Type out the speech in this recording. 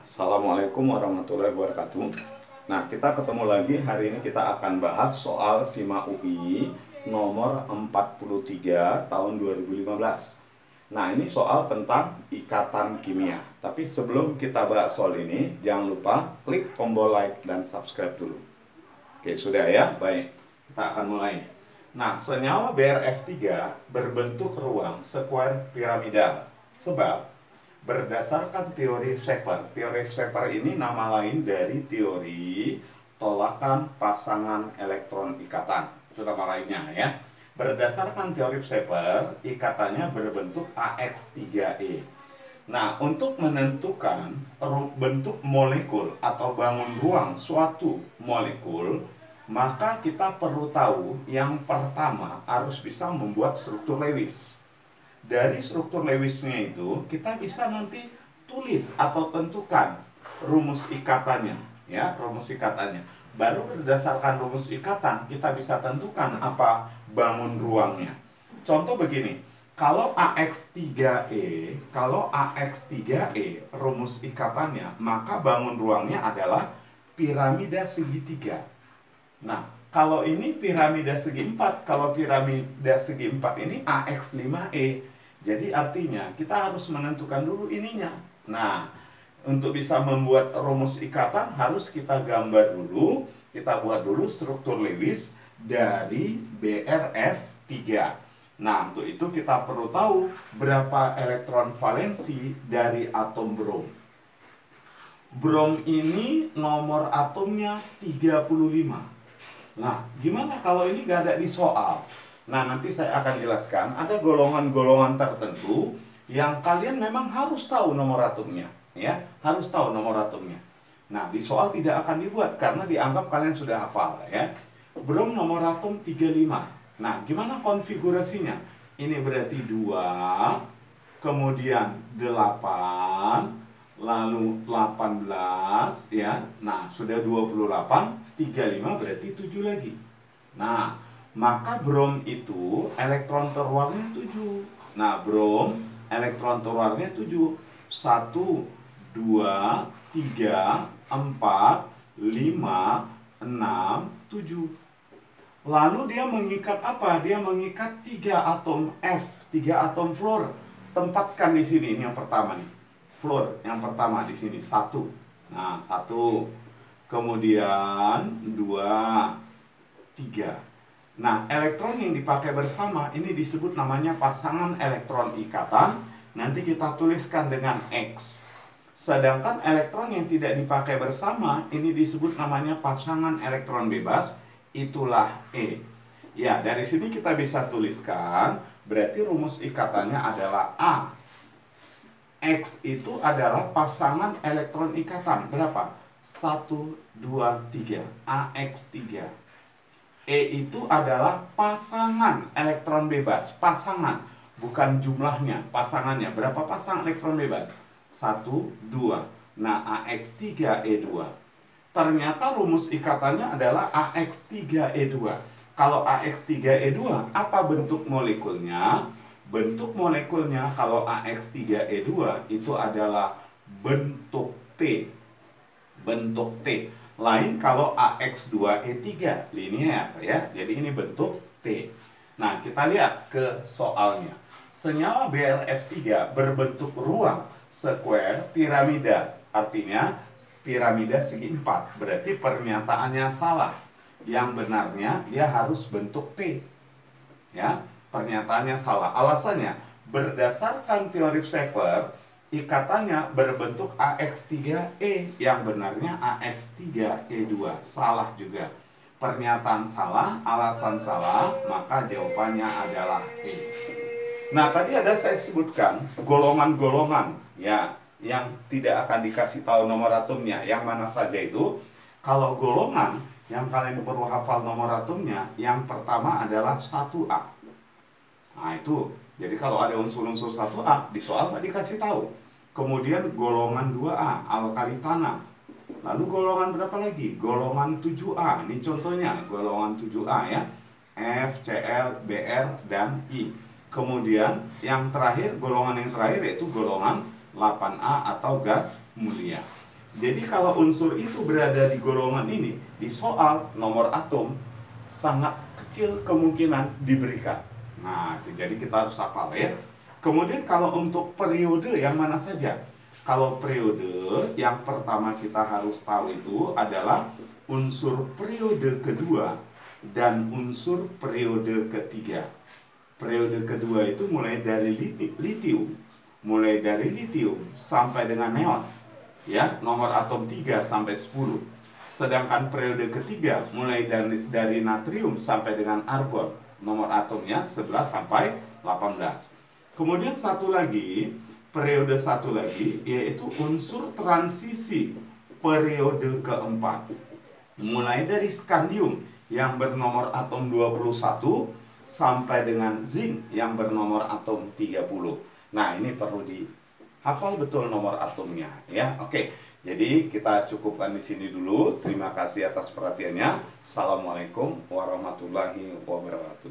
Assalamualaikum warahmatullahi wabarakatuh. Nah, kita ketemu lagi. Hari ini kita akan bahas soal SIMA UI nomor 43 tahun 2015. Nah, ini soal tentang ikatan kimia. Tapi sebelum kita bahas soal ini, jangan lupa klik tombol like dan subscribe dulu. Oke, sudah ya? Baik, kita akan mulai. Nah, senyawa BrF3 berbentuk ruang sekuer piramidal sebab berdasarkan teori Shepard. Teori Shepard ini nama lain dari teori tolakan pasangan elektron ikatan. Itu nama lainnya ya. Berdasarkan teori Shepard, ikatannya berbentuk AX3E. Nah, untuk menentukan bentuk molekul atau bangun ruang suatu molekul, maka kita perlu tahu yang pertama harus bisa membuat struktur Lewis. Dari struktur Lewisnya itu kita bisa nanti tulis atau tentukan rumus ikatannya ya, rumus ikatannya. Baru berdasarkan rumus ikatan kita bisa tentukan apa bangun ruangnya. Contoh begini, kalau AX3E rumus ikatannya, maka bangun ruangnya adalah piramida segitiga. Nah, kalau ini piramida segi 4, kalau piramida segi 4 ini AX5E. Jadi artinya kita harus menentukan dulu ininya. Nah, untuk bisa membuat rumus ikatan harus kita gambar dulu, kita buat dulu struktur Lewis dari BrF3. Nah, untuk itu kita perlu tahu berapa elektron valensi dari atom brom. Brom ini nomor atomnya 35. Nah, gimana kalau ini gak ada di soal? Nah, nanti saya akan jelaskan, ada golongan-golongan tertentu yang kalian memang harus tahu nomor atomnya, ya, harus tahu nomor atomnya. Nah, di soal tidak akan dibuat karena dianggap kalian sudah hafal, ya. Brom nomor atom 35. Nah, gimana konfigurasinya? Ini berarti 2, kemudian 8, lalu 18, ya. Nah, sudah 28, 35 berarti 7 lagi. Nah, maka brom itu elektron terluarnya 7. Nah, brom elektron terluarnya 7. 1, 2, 3, 4, 5, 6, 7. Lalu dia mengikat apa? Dia mengikat 3 atom F, 3 atom fluor. Tempatkan di sini, ini yang pertama nih. Fluor yang pertama di sini 1. Nah, 1. Kemudian 2, 3. Nah, elektron yang dipakai bersama ini disebut namanya pasangan elektron ikatan. Nanti kita tuliskan dengan X. Sedangkan elektron yang tidak dipakai bersama ini disebut namanya pasangan elektron bebas. Itulah E. Ya, dari sini kita bisa tuliskan, berarti rumus ikatannya adalah A. X itu adalah pasangan elektron ikatan. Berapa? 1, 2, 3. AX3. E itu adalah pasangan elektron bebas. Pasangan, bukan jumlahnya, pasangannya. Berapa pasang elektron bebas? 1, 2. Nah, AX3E2. Ternyata rumus ikatannya adalah AX3E2. Kalau AX3E2, apa bentuk molekulnya? Bentuk molekulnya kalau AX3E2 itu adalah bentuk T. Bentuk T. Lain kalau AX2E3 linear ya. Jadi ini bentuk T. Nah, kita lihat ke soalnya. Senyawa BrF3 berbentuk ruang sekuer piramida. Artinya piramida segi 4. Berarti pernyataannya salah. Yang benarnya dia harus bentuk T. Ya, pernyataannya salah. Alasannya berdasarkan teori Shepard, ikatannya berbentuk AX3E, yang benarnya AX3E2. Salah juga. Pernyataan salah, alasan salah, maka jawabannya adalah E. Nah, tadi ada saya sebutkan golongan-golongan ya yang tidak akan dikasih tahu nomor atomnya. Yang mana saja itu? Kalau golongan yang kalian perlu hafal nomor atomnya, yang pertama adalah 1A. Nah, itu. Jadi kalau ada unsur-unsur 1A, di soal nggak dikasih tahu. Kemudian golongan 2A, alkali tanah. Lalu golongan berapa lagi? Golongan 7A. Ini contohnya, golongan 7A ya. F, Cl, Br, dan I. Kemudian yang terakhir, golongan yang terakhir yaitu golongan 8A atau gas mulia. Jadi kalau unsur itu berada di golongan ini, di soal nomor atom sangat kecil kemungkinan diberikan. Nah, jadi kita harus hafal ya. Kemudian kalau untuk periode yang mana saja? Kalau periode yang pertama kita harus tahu itu adalah unsur periode kedua dan unsur periode ketiga. Periode kedua itu mulai dari litium, sampai dengan neon. Ya, nomor atom 3 sampai 10. Sedangkan periode ketiga mulai dari natrium sampai dengan argon. Nomor atomnya 11 sampai 18. Kemudian periode satu lagi yaitu unsur transisi periode keempat. Mulai dari skandium yang bernomor atom 21 sampai dengan zinc yang bernomor atom 30. Nah, ini perlu hafal betul nomor atomnya ya. Oke. Jadi kita cukupkan di sini dulu. Terima kasih atas perhatiannya. Assalamualaikum warahmatullahi wabarakatuh.